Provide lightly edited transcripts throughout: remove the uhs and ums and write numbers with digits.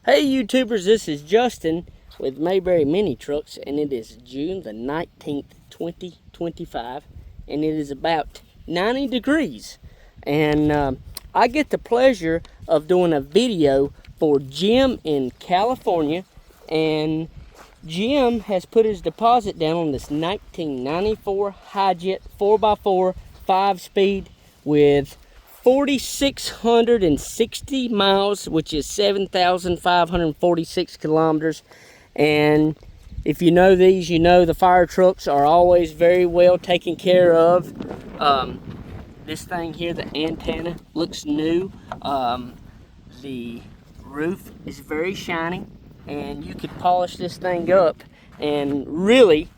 Hey YouTubers, this is Justin with Mayberry Mini Trucks, and it is June the 19th, 2025, and it is about 90 degrees. And I get the pleasure of doing a video for Jim in California, and Jim has put his deposit down on this 1994 Hijet 4x4 5-speed with 4,660 miles, which is 7,546 kilometers. And if you know these, you know the fire trucks are always very well taken care of. This thing here, the antenna, looks new. The roof is very shiny, and you could polish this thing up and really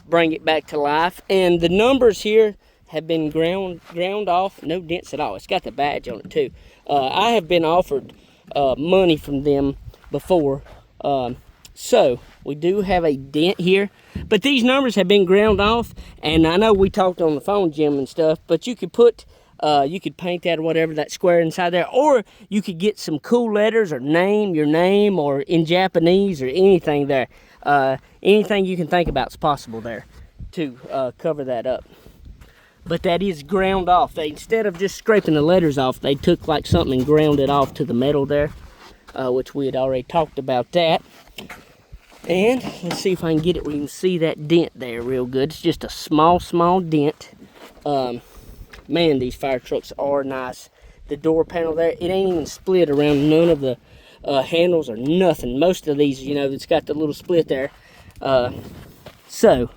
bring it back to life. And the numbers here have been ground off, no dents at all. It's got the badge on it too. I have been offered money from them before, so we do have a dent here, but these numbers have been ground off. And I know we talked on the phone, Jim, and stuff, but you could put you could paint that or whatever, that square inside there, or you could get some cool letters or your name, or in Japanese or anything there. Anything you can think about is possible there to cover that up. But that is ground off. Instead of just scraping the letters off, they took like something and ground it off to the metal there, which we had already talked about that. And let's see if I can get it where you can see that dent there real good. It's just a small dent. Man, these fire trucks are nice. The door panel there, it ain't even split around none of the handles or nothing. Most of these, you know, it's got the little split there. So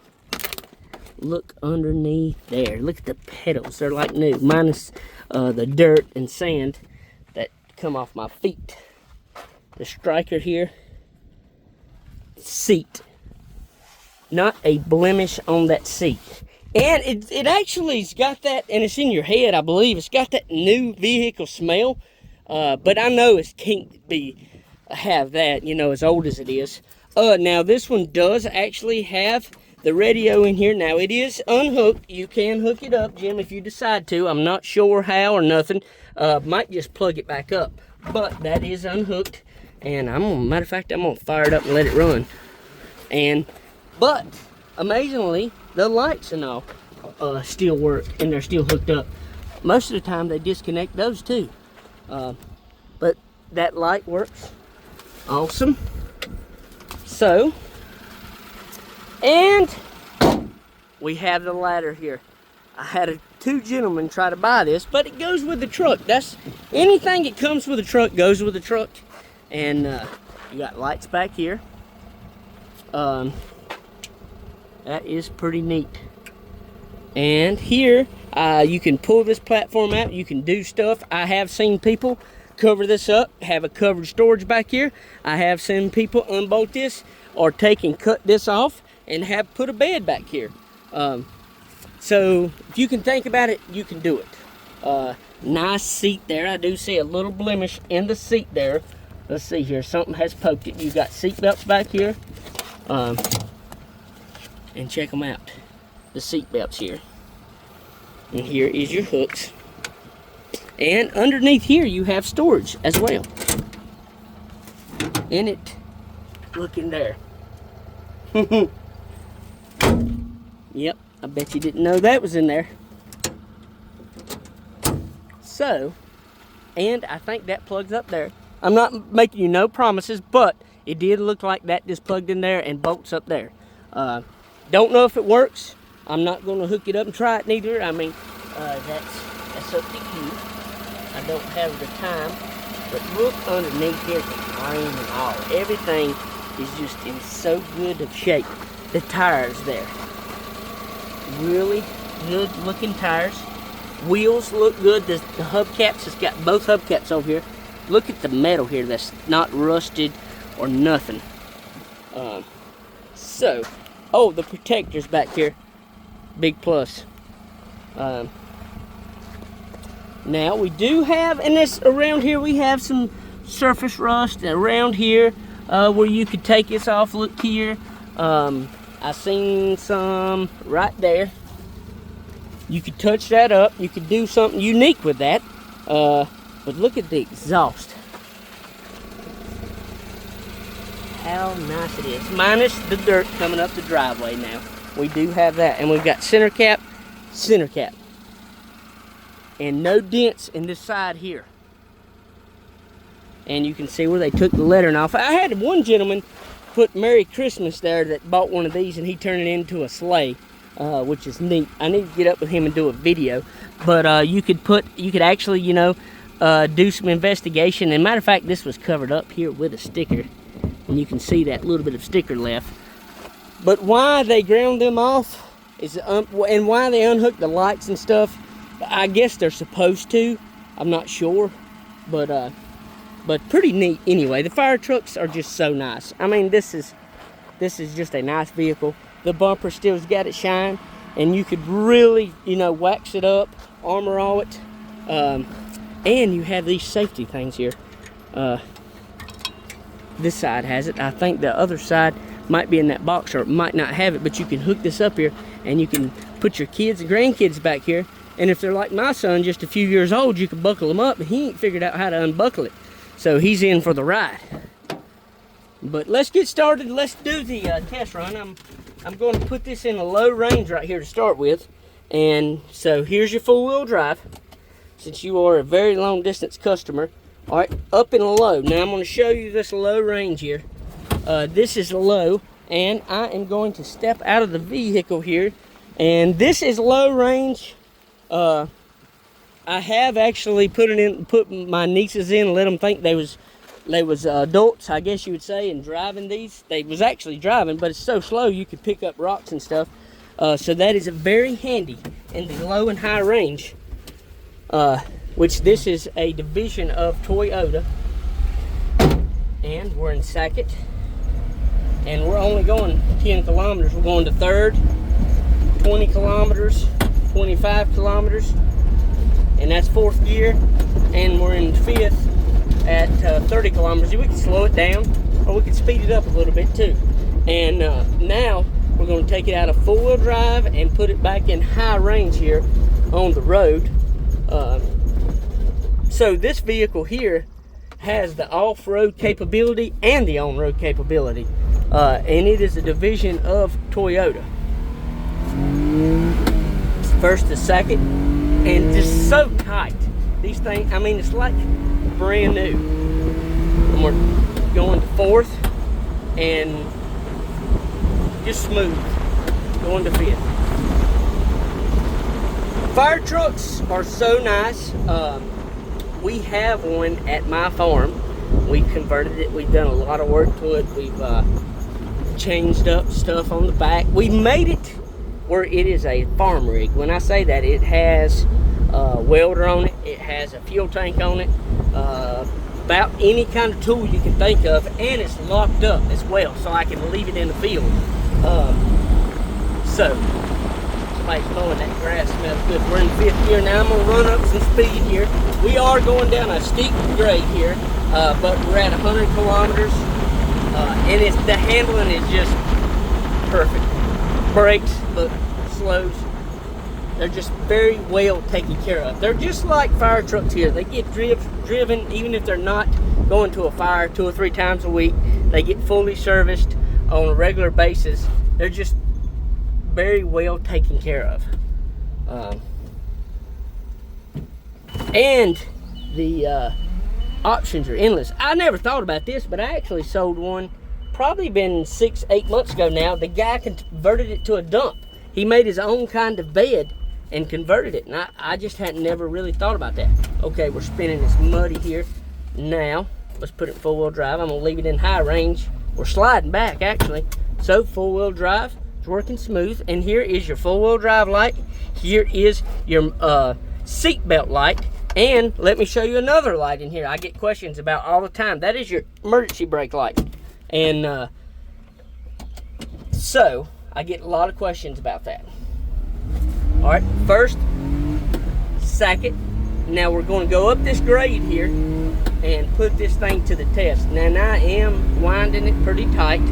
look underneath there. Look at the pedals. They're like new, minus the dirt and sand that come off my feet. The striker here. Seat. Not a blemish on that seat. And it actually's got that, and it's in your head, I believe. It's got that new vehicle smell. But I know it can't have that, you know, as old as it is. Now this one does actually have the radio in here. Now it is unhooked. You can hook it up, Jim, if you decide to. I'm not sure how or nothing. Might just plug it back up. But that is unhooked. And matter of fact, I'm gonna fire it up and let it run. But amazingly, the lights and all still work, and they're still hooked up. Most of the time they disconnect those too. But that light works. Awesome. So, and we have the ladder here. I had two gentlemen try to buy this, but it goes with the truck. That's anything that comes with a truck goes with the truck. And you got lights back here. That is pretty neat. And here you can pull this platform out. You can do stuff. I have seen people cover this up, have a covered storage back here. I have seen people unbolt this or take and cut this off and have put a bed back here. So if you can think about it, you can do it. Nice seat there. I do see a little blemish in the seat there. Let's see here, something has poked it. You got seat belts back here. And check them out. The seat belts here. And here is your hooks. And underneath here you have storage as well. In it, look in there. Yep, I bet you didn't know that was in there. So, and I think that plugs up there. I'm not making you no promises, but it did look like that just plugged in there and bolts up there. Don't know if it works. I'm not going to hook it up and try it neither. I mean, that's up to you. I don't have the time. But look underneath here, the frame and all. Everything is just in so good of shape. The tires there. Really good looking tires. Wheels look good. The hubcaps, it's got both hubcaps over here. Look at the metal here, that's not rusted or nothing. Oh, the protectors back here, big plus. Now we do have, and this around here we have some surface rust around here where you could take this off. Look here, I seen some right there. You could touch that up. You could do something unique with that. But look at the exhaust. how nice it is. Minus the dirt coming up the driveway now. We do have that. And we've got center cap. And no dents in this side here. And you can see where they took the lettering off. I had one gentleman put Merry Christmas there that bought one of these, and he turned it into a sleigh, which is neat. I need to get up with him and do a video. But you could actually, you know, do some investigation. And matter of fact, this was covered up here with a sticker. And you can see that little bit of sticker left. But why they ground them off is, and why they unhooked the lights and stuff, I guess they're supposed to. I'm not sure, but pretty neat anyway. The fire trucks are just so nice. I mean, this is just a nice vehicle. The bumper still's got its shine, and you could really, you know, wax it up, armor all it, and you have these safety things here. This side has it. I think the other side might be in that box, or it might not have it, but you can hook this up here, and you can put your kids and grandkids back here. And if they're like my son, just a few years old, you can buckle them up, and he ain't figured out how to unbuckle it. So he's in for the ride. But let's get started. Let's do the test run. I'm going to put this in a low range right here to start with. And so here's your four-wheel drive, since you are a very long distance customer. All right, up in a low. Now I'm going to show you this low range here. This is low, and I am going to step out of the vehicle here. And this is low range. I have actually put my nieces in and let them think they was adults, I guess you would say, and driving these. They was actually driving, but it's so slow you could pick up rocks and stuff. So that is very handy in the low and high range, which this is a division of Toyota. And we're in Sackett, and we're only going 10 kilometers. We're going to 3rd, 20 kilometers, 25 kilometers, and that's 4th gear. And we're in 5th at 30 kilometers. We can slow it down, or we can speed it up a little bit too. And now we're going to take it out of four-wheel drive and put it back in high range here on the road. So this vehicle here has the off-road capability and the on-road capability, and it is a division of Toyota. First to second, and just so tight. These things, I mean, it's like brand new. And we're going to 4th, and just smooth, going to 5th. Fire trucks are so nice. We have one at my farm. We converted it. We've done a lot of work to it. We've changed up stuff on the back. We made it where it is a farm rig. When I say that, it has a welder on it. It has a fuel tank on it. About any kind of tool you can think of, and it's locked up as well, so I can leave it in the field. So somebody's mowing that grass, smells good. We're in 5th gear now. I'm gonna run up some speed here. We are going down a steep grade here, but we're at 100 kilometers, and the handling is just perfect. Brakes, look, slows. They're just very well taken care of. They're just like fire trucks here. They get driven even if they're not going to a fire 2 or 3 times a week. They get fully serviced on a regular basis. They're just very well taken care of. And the options are endless. I never thought about this, but I actually sold one probably been 6-8 months ago now. The guy converted it to a dump. He made his own kind of bed and converted it, and I just hadn't never really thought about that. Okay, we're spinning this muddy here. Now let's put it in 4-wheel drive. I'm gonna leave it in high range. We're sliding back actually. So 4-wheel drive is working smooth, and here is your 4-wheel drive light. Here is your seat belt light, and let me show you another light in here I get questions about all the time. That is your emergency brake light. And so I get a lot of questions about that. All right, first, second. Now we're going to go up this grade here and put this thing to the test. Now I am winding it pretty tight.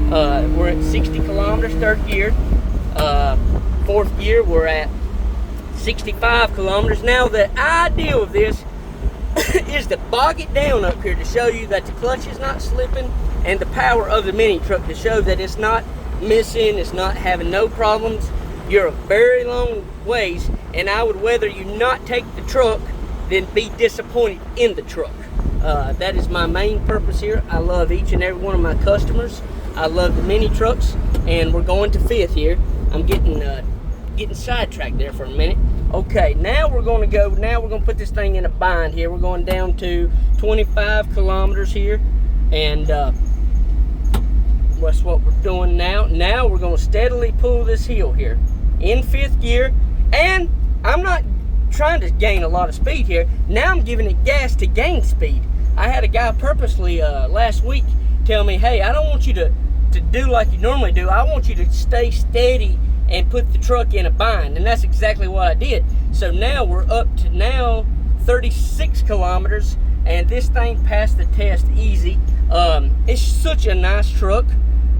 We're at 60 kilometers, 3rd gear. 4th gear, we're at 65 kilometers. Now the idea of this is to bog it down up here to show you that the clutch is not slipping, and the power of the mini truck to show that it's not missing, it's not having no problems. You're a very long ways, and I would rather you not take the truck than be disappointed in the truck. That is my main purpose here. I love each and every one of my customers. I love the mini trucks, and we're going to 5th here. I'm getting sidetracked there for a minute. Okay, now we're going to put this thing in a bind here. We're going down to 25 kilometers here, and that's what we're doing now. Now we're going to steadily pull this hill here in 5th gear, and I'm not trying to gain a lot of speed here. Now I'm giving it gas to gain speed. I had a guy purposely last week tell me, hey, I don't want you to do like you normally do. I want you to stay steady and put the truck in a bind, and that's exactly what I did. So now we're up to now 36 kilometers, and this thing passed the test easy. It's such a nice truck.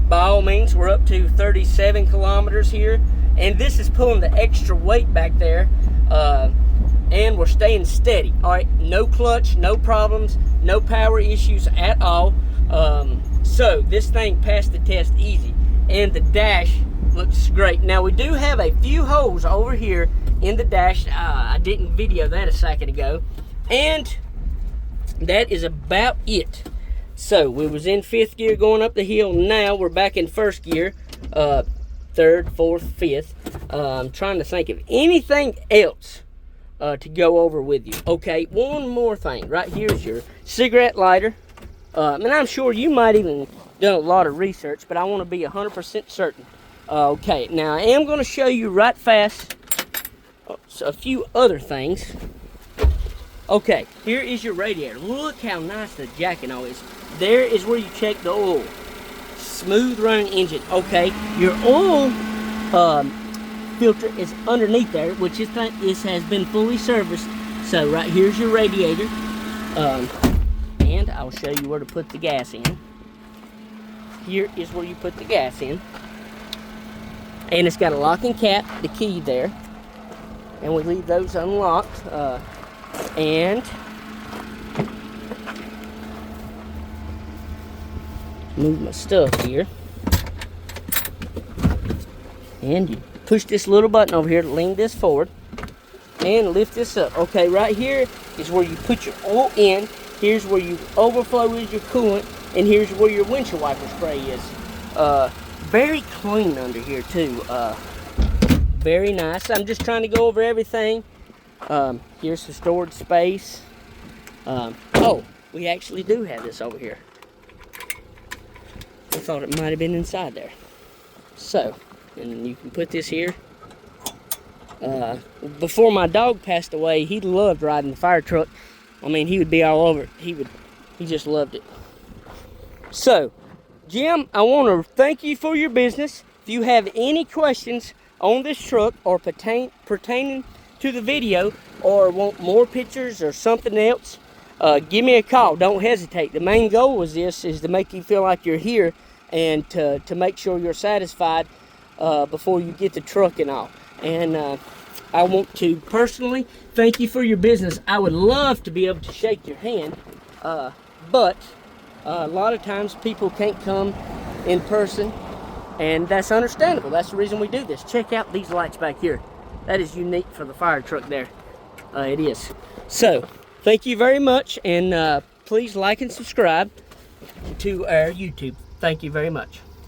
By all means, we're up to 37 kilometers here, and this is pulling the extra weight back there, and we're staying steady. All right, no clutch, no problems, no power issues at all. So this thing passed the test easy, and the dash looks great. Now we do have a few holes over here in the dash. I didn't video that a second ago, and that is about it. So we was in 5th gear going up the hill. Now we're back in 1st gear, 3rd, 4th, 5th. I'm trying to think of anything else to go over with you. Okay, one more thing. Right here's your cigarette lighter. And I'm sure you might even done a lot of research, but I want to be 100% certain. Okay, now I am going to show you right fast a few other things. Okay, here is your radiator. Look how nice the jack and all is. There is where you check the oil. Smooth running engine. Okay, your oil filter is underneath there, which this has been fully serviced. So right here's your radiator. And I'll show you where to put the gas in. Here is where you put the gas in. And it's got a locking cap, the key there. And we leave those unlocked. And move my stuff here. And you push this little button over here to lean this forward. And lift this up. Okay, right here is where you put your oil in. Here's where you overflow is your coolant. And here's where your windshield wiper spray is. Very clean under here too. Very nice. I'm just trying to go over everything. Here's the storage space. Oh, we actually do have this over here. I thought it might have been inside there. So, and you can put this here. Before my dog passed away, he loved riding the fire truck. I mean, he would be all over it. He just loved it. So, Jim, I want to thank you for your business. If you have any questions on this truck or pertaining to the video, or want more pictures or something else, give me a call. Don't hesitate. The main goal is to make you feel like you're here, and to make sure you're satisfied before you get the truck and all. And I want to personally thank you for your business. I would love to be able to shake your hand, but a lot of times people can't come in person, and that's understandable. That's the reason we do this. Check out these lights back here. That is unique for the fire truck there. It is. So, thank you very much, and please like and subscribe to our YouTube. Thank you very much.